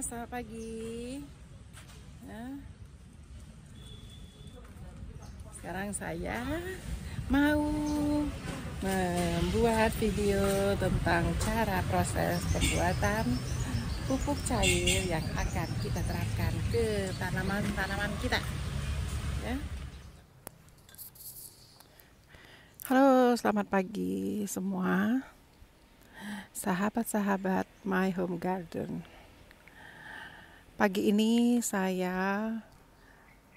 Selamat pagi. Ya. Sekarang saya mau membuat video tentang cara proses pembuatan pupuk cair yang akan kita terapkan ke tanaman-tanaman kita. Ya. Halo, selamat pagi semua, sahabat-sahabat My Home Garden. Pagi ini saya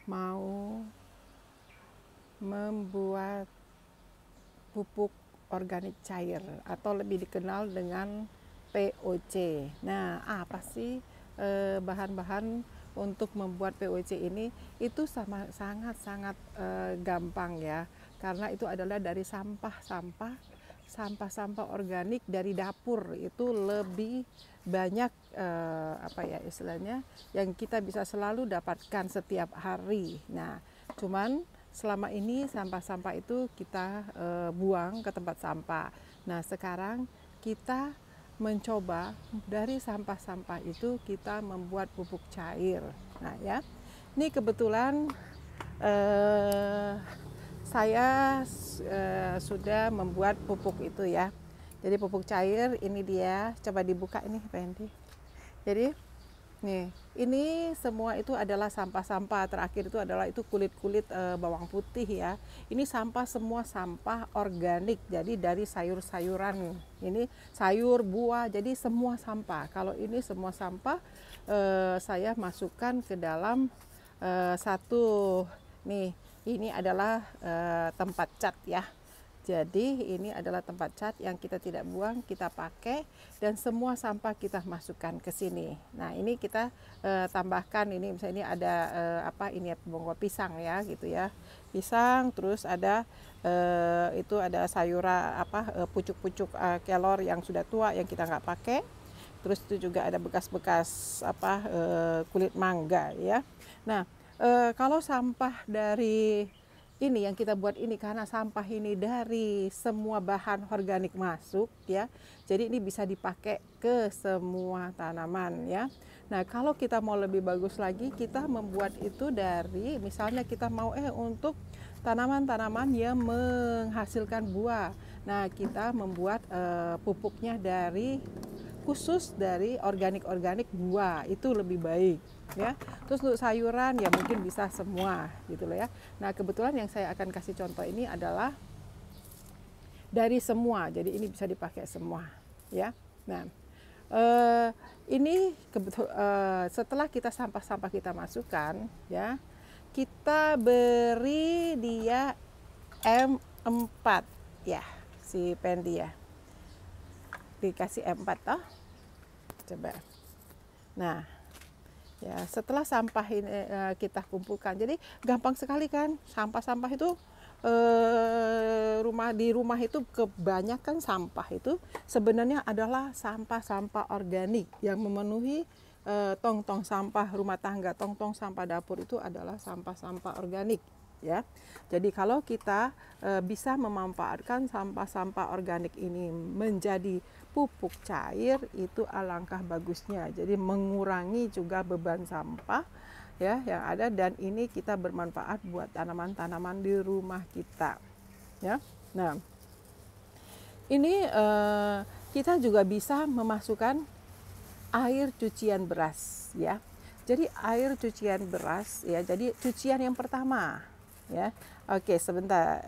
mau membuat pupuk organik cair atau lebih dikenal dengan POC. Nah, apa sih bahan-bahan untuk membuat POC ini? Itu sangat-sangat gampang ya, karena itu adalah dari sampah-sampah organik dari dapur. Itu lebih banyak istilahnya yang kita bisa selalu dapatkan setiap hari. Nah, cuman selama ini sampah-sampah itu kita buang ke tempat sampah. Nah, sekarang kita mencoba dari sampah-sampah itu kita membuat pupuk cair. Nah ya, ini kebetulan saya sudah membuat pupuk itu ya. Jadi pupuk cair ini dia, coba dibuka ini Pendi. Jadi nih, ini semua itu adalah sampah-sampah. Terakhir itu adalah itu kulit-kulit bawang putih ya. Ini sampah, semua sampah organik. Jadi dari sayur-sayuran. Ini sayur, buah, jadi semua sampah. Kalau ini semua sampah saya masukkan ke dalam satu nih. Ini adalah tempat cat ya. Jadi ini adalah tempat cat yang kita tidak buang, kita pakai, dan semua sampah kita masukkan ke sini. Nah, ini kita tambahkan ini, misalnya ini ada ini bonggol pisang ya gitu ya. Pisang, terus ada itu ada sayuran pucuk-pucuk kelor yang sudah tua yang kita nggak pakai. Terus itu juga ada bekas-bekas kulit mangga ya. Nah, kalau sampah dari ini yang kita buat ini, karena sampah ini dari semua bahan organik masuk ya, jadi ini bisa dipakai ke semua tanaman ya. Nah, kalau kita mau lebih bagus lagi, kita membuat itu dari, misalnya kita mau untuk tanaman-tanaman yang menghasilkan buah. Nah, kita membuat pupuknya khusus dari organik buah, itu lebih baik ya. Terus untuk sayuran ya mungkin bisa semua gitu loh ya. Nah, kebetulan yang saya akan kasih contoh ini adalah dari semua, jadi ini bisa dipakai semua ya. Nah, ini setelah kita sampah-sampah kita masukkan ya, kita beri dia M4 ya, si Pendi ya, dikasih M4 toh. Coba. Nah, ya setelah sampah ini kita kumpulkan, jadi gampang sekali kan. Sampah-sampah itu di rumah itu kebanyakan sampah itu sebenarnya adalah sampah-sampah organik yang memenuhi tong-tong sampah rumah tangga, tong-tong sampah dapur itu adalah sampah-sampah organik ya. Jadi kalau kita bisa memanfaatkan sampah-sampah organik ini menjadi pupuk cair, itu alangkah bagusnya. Jadi mengurangi juga beban sampah ya yang ada, dan ini kita bermanfaat buat tanaman-tanaman di rumah kita ya. Nah, ini kita juga bisa memasukkan air cucian beras ya. Jadi air cucian beras ya, jadi cucian yang pertama ya. Oke, sebentar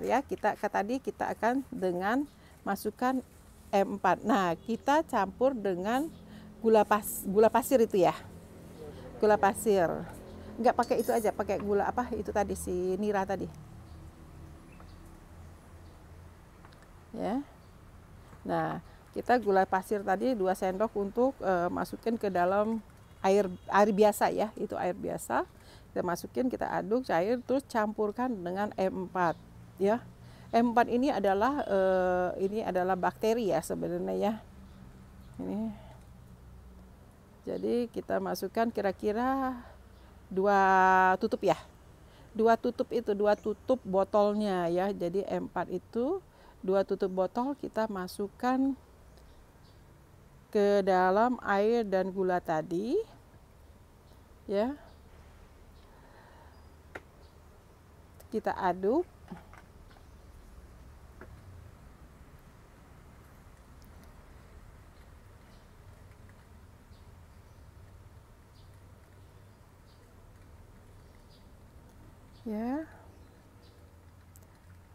ya, tadi kita akan dengan masukkan M4. Nah, kita campur dengan gula pasir itu ya. Gula pasir. Enggak pakai itu aja, pakai gula itu tadi si nira tadi. Ya. Nah, kita gula pasir tadi 2 sendok untuk masukin ke dalam air biasa ya, itu air biasa. Kita masukin, kita aduk cair, terus campurkan dengan M4 ya. M4 ini adalah bakteri ya sebenarnya ya. Ini. Jadi kita masukkan kira-kira 2 tutup ya. 2 tutup botolnya ya. Jadi M4 itu 2 tutup botol kita masukkan ke dalam air dan gula tadi, ya. Kita aduk. Ya.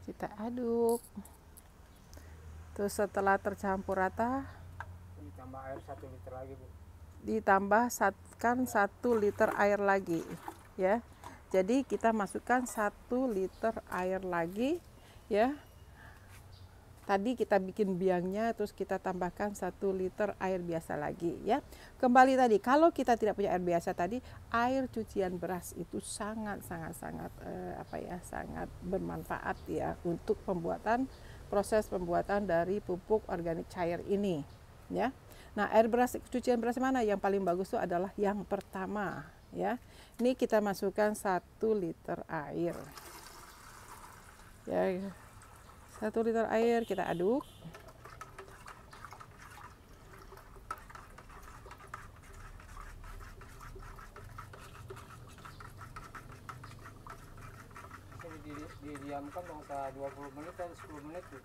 Kita aduk. Terus setelah tercampur rata, Ditambah air 1 liter lagi, Bu. ditambahkan 1 liter air lagi, ya. Jadi kita masukkan 1 liter air lagi, ya. Tadi kita bikin biangnya, terus kita tambahkan 1 liter air biasa lagi, ya. Kembali tadi, kalau kita tidak punya air biasa tadi, air cucian beras itu sangat sangat bermanfaat ya untuk proses pembuatan dari pupuk organik cair ini, ya. Nah, cucian beras mana yang paling bagus itu adalah yang pertama, ya. Ini kita masukkan 1 liter air, ya. 1 liter air kita aduk. Didiamkan bangsa 20 menit atau 10 menit, Bu.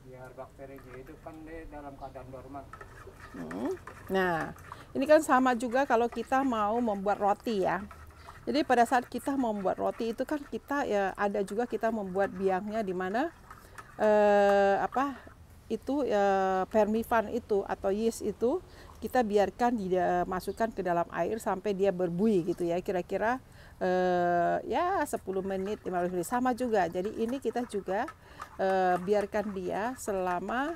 Biar bakteri dihidupkan dalam keadaan normal. Nah, ini kan sama juga kalau kita mau membuat roti ya. Jadi pada saat kita mau membuat roti itu kan kita ya ada juga kita membuat biangnya di mana permifan itu atau yeast itu kita biarkan dimasukkan ke dalam air sampai dia berbuih gitu ya, kira-kira ya 10 menit 15 menit sama juga. Jadi ini kita juga biarkan dia selama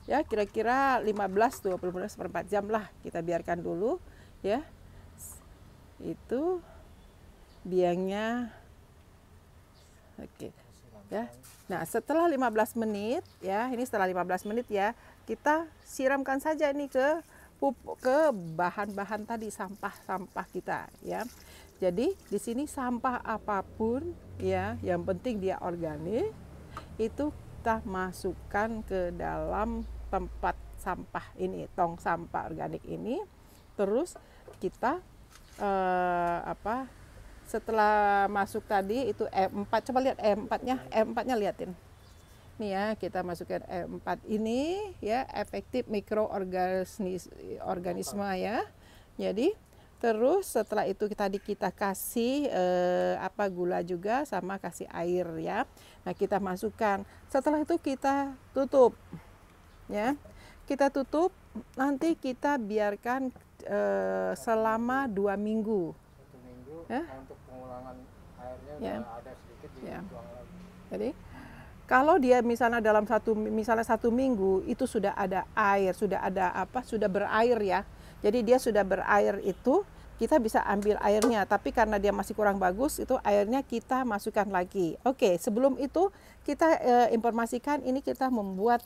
ya kira-kira 15-20 menit, 1/4 jam lah kita biarkan dulu ya. Itu biangnya. Oke. Ya. Nah, setelah 15 menit ya, ini setelah 15 menit ya, kita siramkan saja ini ke bahan-bahan tadi, sampah-sampah kita ya. Jadi di sini sampah apapun ya, yang penting dia organik, itu kita masukkan ke dalam tempat sampah ini, tong sampah organik ini. Terus kita setelah masuk tadi itu E4, coba lihat E4-nya liatin. Nih ya, kita masukkan E4 ini ya, efektif mikroorganisme ya. Jadi terus setelah itu kita kasih gula juga sama kasih air ya. Nah, kita masukkan. Setelah itu kita tutup. Ya. Kita tutup, nanti kita biarkan selama 2 minggu. 1 minggu ya? Untuk pengulangan airnya Ya. ada sedikit Ya. dituang lagi. Jadi kalau dia misalnya dalam satu minggu itu sudah ada air, sudah berair ya. Jadi dia sudah berair itu kita bisa ambil airnya, tapi karena dia masih kurang bagus itu airnya kita masukkan lagi. Oke, sebelum itu kita informasikan ini kita membuat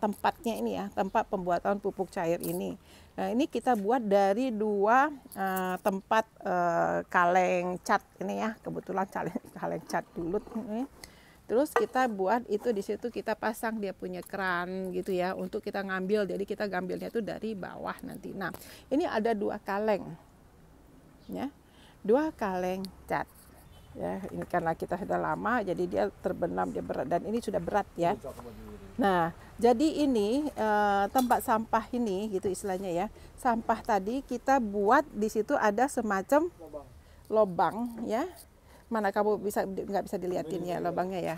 tempatnya ini ya, tempat pembuatan pupuk cair ini. Nah, ini kita buat dari 2 tempat kaleng cat ini ya, kebetulan kaleng cat dulu ini. Terus kita buat itu di situ kita pasang dia punya keran gitu ya untuk kita ngambil. Jadi kita ngambilnya itu dari bawah nanti. Nah, ini ada 2 kaleng. Ya. 2 kaleng cat. Ya, ini karena kita sudah lama jadi dia terbenam, dia berat dan ini sudah berat ya. Nah, jadi ini tempat sampah ini gitu istilahnya ya. Sampah tadi kita buat di situ ada semacam lobang ya. Mana kamu nggak bisa dilihatin ya lubangnya ya,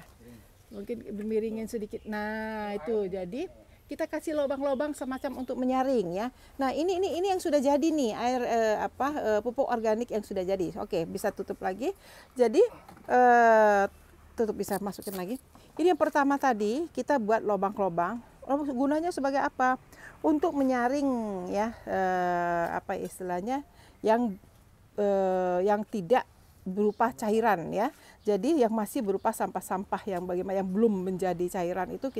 mungkin miringin sedikit. Nah itu jadi kita kasih lubang-lubang semacam untuk menyaring ya. Nah ini yang sudah jadi nih air pupuk organik yang sudah jadi. Oke, bisa tutup lagi. Jadi tutup, bisa masukin lagi. Ini yang pertama tadi kita buat lubang-lubang. Gunanya sebagai apa? Untuk menyaring ya istilahnya yang tidak berupa cairan ya. Jadi yang masih berupa sampah-sampah yang belum menjadi cairan itu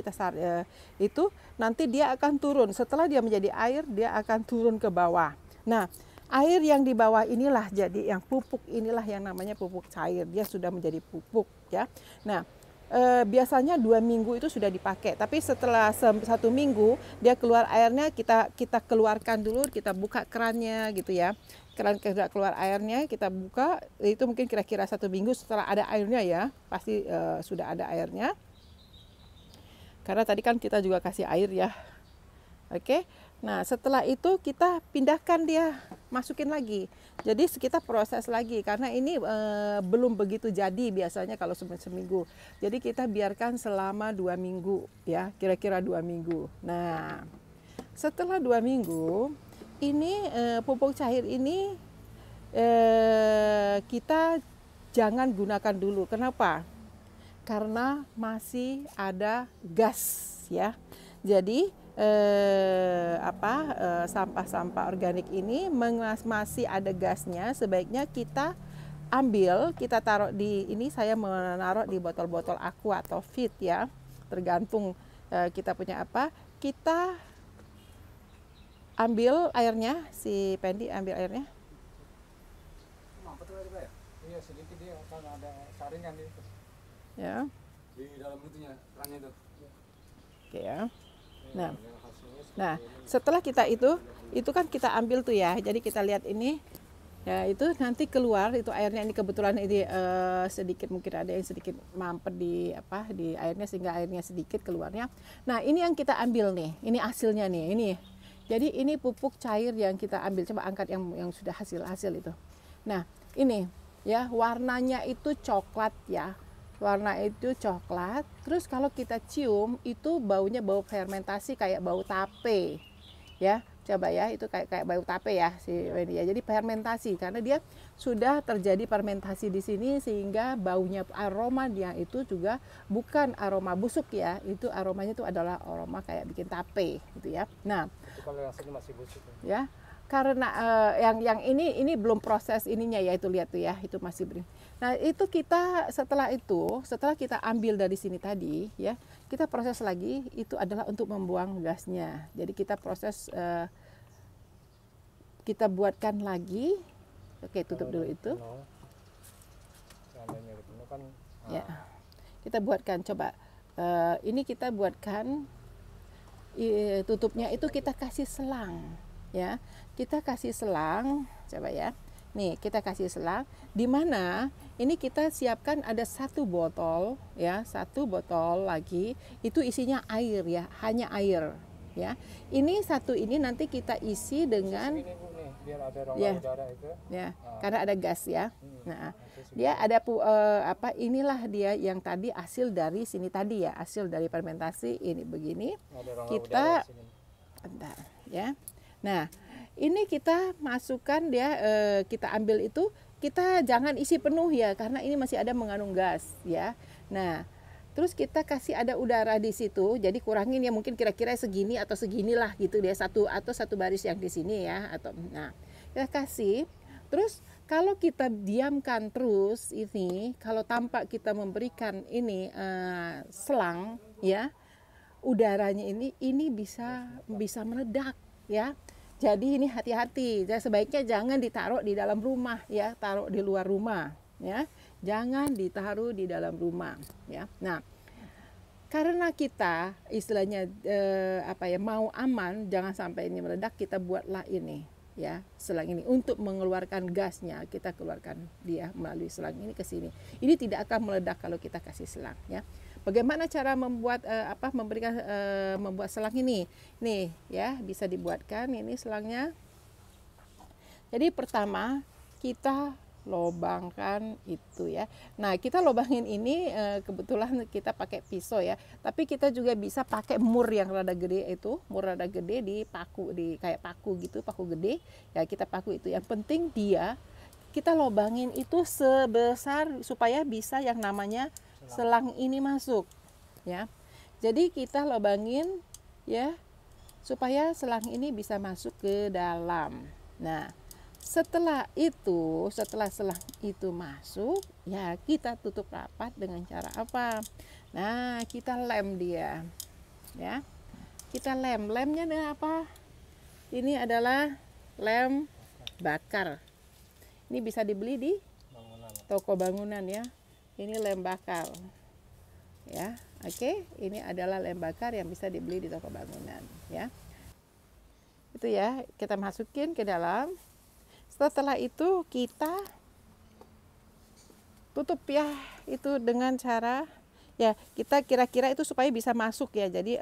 itu nanti dia akan turun. Setelah dia menjadi air, dia akan turun ke bawah. Nah, air yang di bawah inilah jadi yang pupuk, inilah yang namanya pupuk cair. Dia sudah menjadi pupuk ya. Nah, biasanya 2 minggu itu sudah dipakai. Tapi setelah 1 minggu dia keluar airnya, kita keluarkan dulu, kita buka kerannya gitu ya. Keran keluar airnya kita buka, itu mungkin kira-kira 1 minggu setelah ada airnya ya, pasti sudah ada airnya. Karena tadi kan kita juga kasih air ya. Oke. Nah, setelah itu kita pindahkan dia, masukin lagi. Jadi kita proses lagi karena ini belum begitu jadi biasanya kalau seminggu. Jadi kita biarkan selama 2 minggu ya, kira-kira 2 minggu. Nah, setelah 2 minggu ini pupuk cair ini kita jangan gunakan dulu. Kenapa? Karena masih ada gas ya. Jadi sampah-sampah organik ini masih ada gasnya, sebaiknya kita ambil, kita taruh di ini, saya menaruh di botol-botol aqua atau fit ya, tergantung kita punya apa. Kita ambil airnya, si Pendi ambil airnya. Mampet tadi Pak ya? Iya sedikit dia kan ada saringan itu. Ya. Di dalam itunya, kerannya itu. Oke ya. Nah, setelah kita itu kan kita ambil tuh ya. Jadi kita lihat ini, ya itu nanti keluar itu airnya. Ini kebetulan ini sedikit, mungkin ada yang sedikit mampet di airnya sehingga airnya sedikit keluarnya. Nah, ini yang kita ambil nih. Ini hasilnya nih. Ini. Jadi ini pupuk cair yang kita ambil. Coba angkat yang sudah hasil itu. Nah, ini ya warnanya itu coklat ya. Warna itu coklat, terus kalau kita cium itu baunya bau fermentasi kayak bau tape ya. Coba ya, itu kayak bau tape ya si Wendy ya. Jadi fermentasi karena dia sudah terjadi fermentasi di sini sehingga baunya, aromanya itu juga bukan aroma busuk ya. Itu aromanya itu adalah aroma kayak bikin tape gitu ya. Nah, itu kalau yang sini masih busuk ya. Karena yang ini belum proses ininya ya, itu lihat tuh ya, itu masih beri. Nah, itu kita setelah kita ambil dari sini tadi ya, kita proses lagi, itu adalah untuk membuang gasnya. Jadi kita proses, kita buatkan lagi. Oke, tutup dulu itu. Ya, kita buatkan, coba ini kita buatkan, tutupnya itu kita kasih selang ya. Kita kasih selang, coba ya. Nih, kita kasih selang di mana ini kita siapkan ada 1 botol ya, 1 botol lagi itu isinya air ya, hanya air ya. Ini ini nanti kita isi dengan biar ada rongga ya, udara itu. Ya, karena ada gas ya. Nah, dia ada inilah dia yang tadi hasil dari sini tadi ya, hasil dari fermentasi ini begini. Kita bentar ya. Nah, ini kita masukkan dia, kita ambil itu, kita jangan isi penuh ya karena ini masih ada mengandung gas ya. Nah, terus kita kasih ada udara di situ, jadi kurangin ya, mungkin kira-kira segini atau seginilah gitu dia, satu baris yang di sini ya, atau nah kita kasih. Terus kalau kita diamkan terus ini, kalau tanpa kita memberikan ini selang ya, udaranya ini bisa meledak ya. Jadi ini hati-hati, sebaiknya jangan ditaruh di dalam rumah ya, taruh di luar rumah ya. Jangan ditaruh di dalam rumah ya. Nah, karena kita istilahnya mau aman, jangan sampai ini meledak, kita buatlah ini ya, selang ini untuk mengeluarkan gasnya, kita keluarkan dia melalui selang ini ke sini. Ini tidak akan meledak kalau kita kasih selang ya. Bagaimana cara membuat membuat selang ini? Nih ya, bisa dibuatkan ini selangnya. Jadi pertama kita lobangkan itu ya. Nah, kita lobangin ini kebetulan kita pakai pisau ya. Tapi kita juga bisa pakai mur yang rada gede itu, mur rada gede di kayak paku gitu, paku gede. Ya, kita paku itu. Yang penting kita lobangin itu sebesar supaya bisa yang namanya selang ini masuk ya. Jadi kita lobangin ya supaya selang ini bisa masuk ke dalam. Nah, setelah selang itu masuk ya, kita tutup rapat dengan cara apa? Nah, kita lem dia ya. Kita lemnya dengan apa? Ini adalah lem bakar. Ini bisa dibeli di toko bangunan ya. Ini lem bakar ya. Oke, ini adalah lem bakar yang bisa dibeli di toko bangunan, ya. Itu ya, kita masukin ke dalam. Setelah itu kita tutup ya, itu dengan cara ya kita kira-kira itu supaya bisa masuk ya. Jadi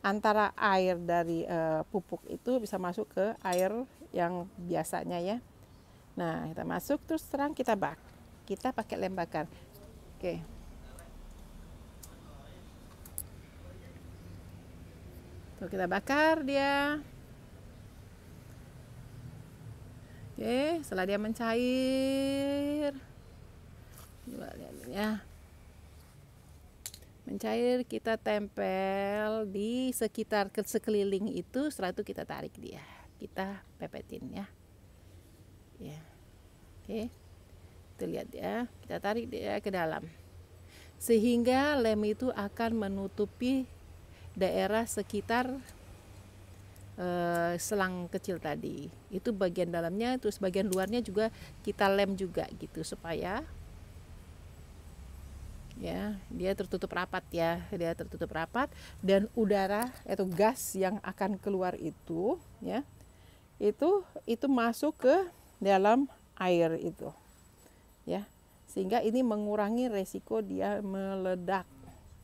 antara air dari pupuk itu bisa masuk ke air yang biasanya ya. Nah, kita masuk terus terang kita bak. Kita pakai lem bakar. Oke. Tuh kita bakar dia. Oke, setelah dia mencair. Coba lihat ya. Mencair, kita tempel di sekitar sekeliling itu. Setelah itu kita tarik dia. Kita pepetin ya. Ya. Oke. Kita lihat ya. Kita tarik dia ke dalam. Sehingga lem itu akan menutupi daerah sekitar selang kecil tadi. Itu bagian dalamnya, terus bagian luarnya juga kita lem juga gitu supaya ya dia tertutup rapat ya. Dia tertutup rapat dan udara atau gas yang akan keluar itu ya. Itu masuk ke dalam air itu. Ya. Sehingga ini mengurangi resiko dia meledak.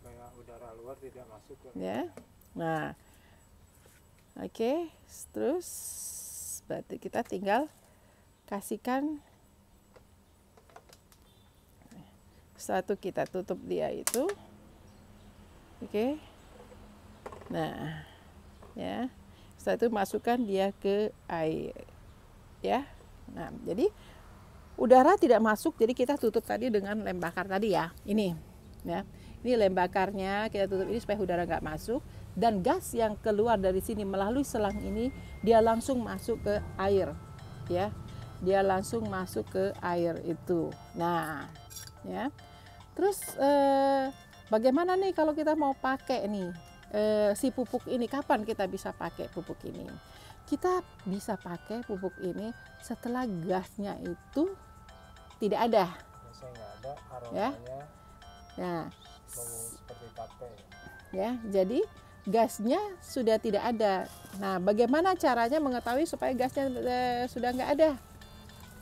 Kayak udara luar tidak masuk ke. Ya. Nah, oke, terus berarti kita tinggal kasihkan. Satu kita tutup dia itu. Oke. Nah, ya. Setelah itu masukkan dia ke air. Ya. Nah, jadi udara tidak masuk, jadi kita tutup tadi dengan lem bakar tadi ya. Ini, ya. Ini lem bakarnya kita tutup ini supaya udara nggak masuk, dan gas yang keluar dari sini melalui selang ini dia langsung masuk ke air, ya. Dia langsung masuk ke air itu. Nah, ya. Terus bagaimana nih kalau kita mau pakai nih si pupuk ini? Kapan kita bisa pakai pupuk ini? Kita bisa pakai pupuk ini setelah gasnya itu tidak ada. Biasanya nggak ada, Ya. aromanya Nah, seperti tape. ya, jadi gasnya sudah tidak ada. Nah, bagaimana caranya mengetahui supaya gasnya sudah nggak ada?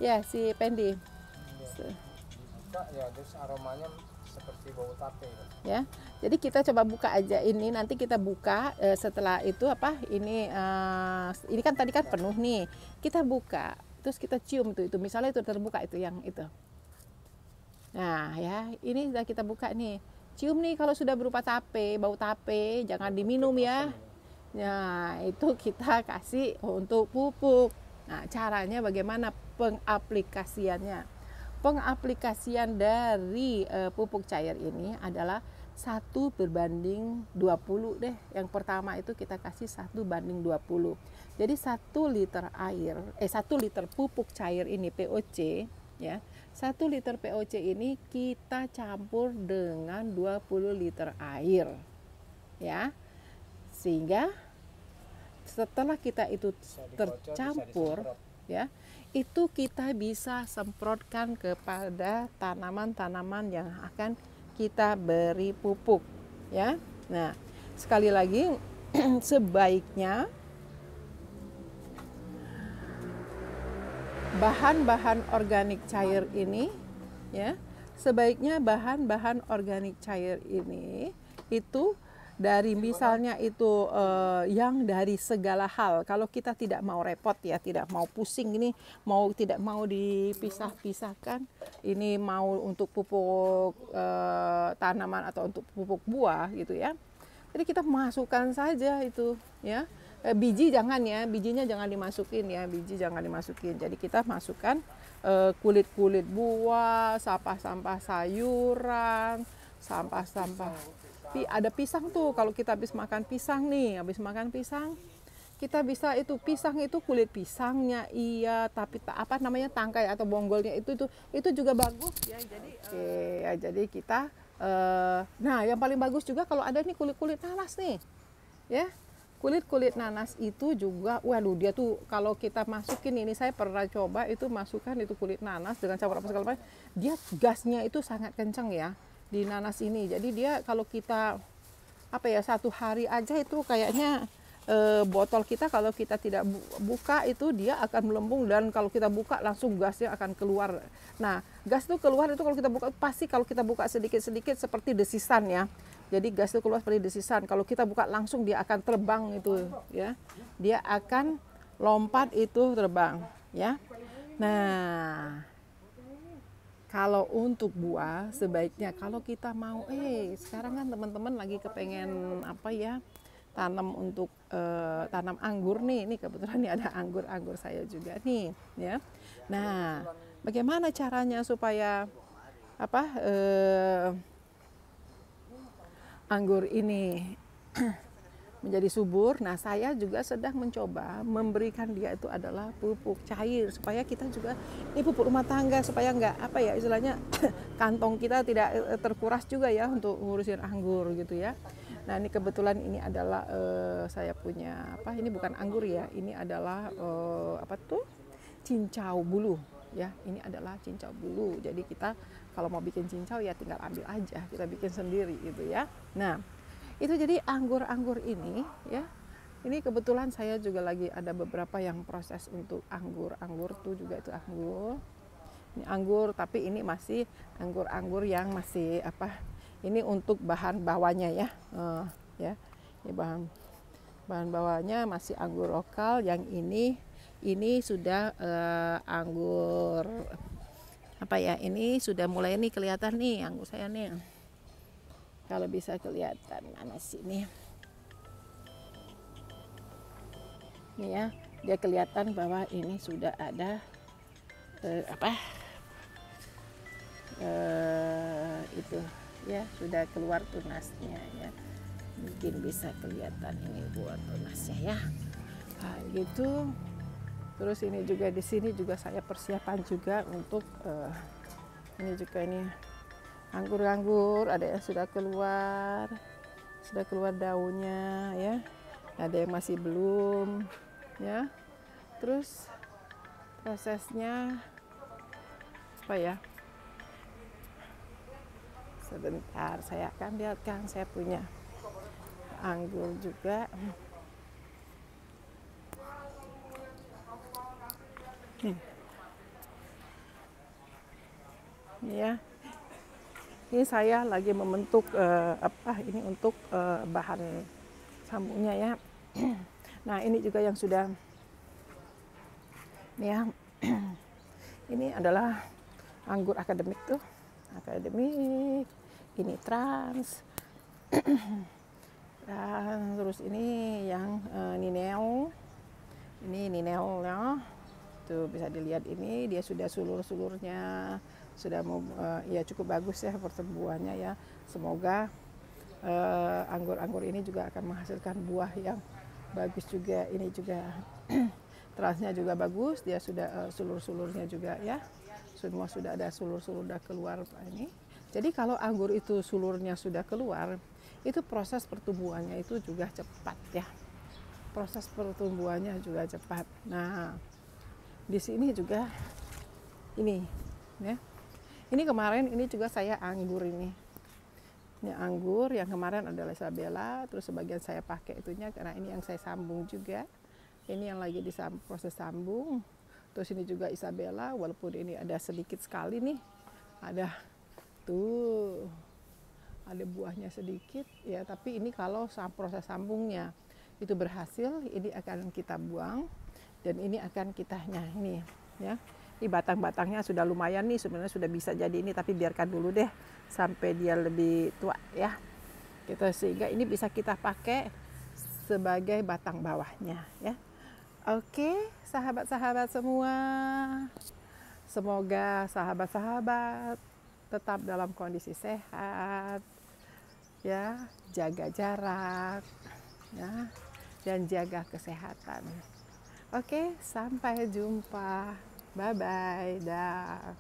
Ya, si Pendi. Buka ya, terus aromanya seperti bau tape. Ya, jadi kita coba buka aja ini. Nanti kita buka setelah itu apa? Ini kan tadi kan penuh nih. Kita buka, terus kita cium tuh itu. Misalnya itu terbuka itu yang itu. Nah, ya, ini sudah kita buka nih. Cium nih kalau sudah berupa tape, bau tape, jangan diminum ya. Nah, itu kita kasih untuk pupuk. Nah, caranya bagaimana pengaplikasiannya? Pengaplikasian dari pupuk cair ini adalah 1:20 deh. Yang pertama itu kita kasih 1:20. Jadi 1 liter air, 1 liter pupuk cair ini POC ya. 1 liter POC ini kita campur dengan 20 liter air. Ya. Sehingga setelah kita itu tercampur ya, itu kita bisa semprotkan kepada tanaman-tanaman yang akan kita beri pupuk ya. Nah, sekali lagi sebaiknya bahan-bahan organik cair ini ya, sebaiknya bahan-bahan organik cair ini itu dari misalnya itu yang dari segala hal. Kalau kita tidak mau repot ya, tidak mau pusing ini, tidak mau dipisah-pisahkan, ini mau untuk pupuk tanaman atau untuk pupuk buah gitu ya. Jadi kita masukkan saja itu ya. Biji jangan ya, bijinya jangan dimasukin ya, biji jangan dimasukin. Jadi kita masukkan kulit-kulit buah, sampah-sampah sayuran, sampah-sampah. Ada pisang tuh, kalau kita habis makan pisang nih, kita bisa itu pisang itu kulit pisangnya iya, tapi apa namanya tangkai atau bonggolnya itu juga bagus ya. Jadi ya, jadi kita nah yang paling bagus juga kalau ada nih kulit-kulit nanas nih ya. Kulit-kulit nanas itu juga, waduh dia tuh kalau kita masukin ini, saya pernah coba itu masukkan itu kulit nanas dengan campur apa segala macam, dia gasnya itu sangat kencang ya. di nanas ini. Jadi dia kalau kita apa ya, 1 hari aja itu kayaknya botol kita kalau kita tidak buka itu dia akan melembung, dan kalau kita buka langsung gasnya akan keluar. Nah, gas itu keluar itu kalau kita buka pasti, kalau kita buka sedikit-sedikit seperti desisan ya. Jadi gas itu keluar seperti desisan. Kalau kita buka langsung dia akan terbang itu ya. Dia akan lompat itu terbang ya. Nah, kalau untuk buah sebaiknya kalau kita mau sekarang kan teman-teman lagi kepengen apa ya, tanam untuk tanam anggur nih. Ini kebetulan nih ada anggur saya juga nih ya. Nah, bagaimana caranya supaya apa anggur ini menjadi subur? Nah, saya juga sedang mencoba memberikan dia itu adalah pupuk cair supaya kita juga ini pupuk rumah tangga supaya enggak apa ya istilahnya kantong kita tidak terkuras juga ya untuk ngurusin anggur gitu ya. Nah, ini kebetulan ini adalah saya punya apa, ini bukan anggur ya, ini adalah apa tuh, cincau bulu ya. Ini adalah cincau bulu. Jadi kita kalau mau bikin cincau ya tinggal ambil aja, kita bikin sendiri gitu ya. Nah, itu jadi anggur-anggur ini ya. Ini kebetulan saya juga lagi ada beberapa yang proses untuk anggur tuh juga itu anggur. Ini anggur tapi ini masih anggur-anggur yang masih apa? Ini untuk bahan bawahnya ya. Ya. Ini bahan bawahnya masih anggur lokal. Yang ini sudah anggur apa ya? Ini sudah mulai nih kelihatan nih anggur saya nih. Kalau bisa kelihatan mana sini. Nih ya, dia kelihatan bahwa ini sudah ada itu ya, sudah keluar tunasnya ya. Mungkin bisa kelihatan ini buat tunasnya ya. Nah, gitu. Terus ini juga di sini juga saya persiapan juga untuk ini juga ini anggur-anggur ada yang sudah keluar daunnya ya, ada yang masih belum ya. Terus prosesnya apa ya, sebentar saya akan lihatkan. Saya punya anggur juga ya. Ini saya lagi membentuk ini untuk bahan sambungnya ya. Nah, ini juga yang sudah ini ya. Ini adalah anggur akademik tuh. Akademik. Ini trans. Dan terus ini yang nineo. Ini nineo ya. Tuh bisa dilihat ini dia sudah sulur-sulurnya sudah ya cukup bagus ya pertumbuhannya ya. Semoga anggur-anggur ini juga akan menghasilkan buah yang bagus juga. Ini juga transnya juga bagus, dia sudah sulur-sulurnya juga ya. Semua sudah ada sulur-sulur sudah keluar ini. Jadi kalau anggur itu sulurnya sudah keluar, itu proses pertumbuhannya itu juga cepat ya. Proses pertumbuhannya juga cepat. Nah, di sini juga ini ya. Ini kemarin ini juga saya anggur ini. Ini anggur yang kemarin adalah Isabella, terus sebagian saya pakai itunya karena ini yang saya sambung juga. Ini yang lagi proses sambung. Terus ini juga Isabella, walaupun ini ada sedikit sekali nih. Ada tuh. Ada buahnya sedikit ya, tapi ini kalau proses sambungnya itu berhasil, ini akan kita buang dan ini akan kita ini ya. Ini batang-batangnya sudah lumayan nih, sebenarnya sudah bisa jadi ini, tapi biarkan dulu deh sampai dia lebih tua ya. Gitu, sehingga ini bisa kita pakai sebagai batang bawahnya ya. Oke, sahabat-sahabat semua. Semoga sahabat-sahabat tetap dalam kondisi sehat ya, jaga jarak ya, dan jaga kesehatan. Oke, sampai jumpa. Bye-bye. Dah.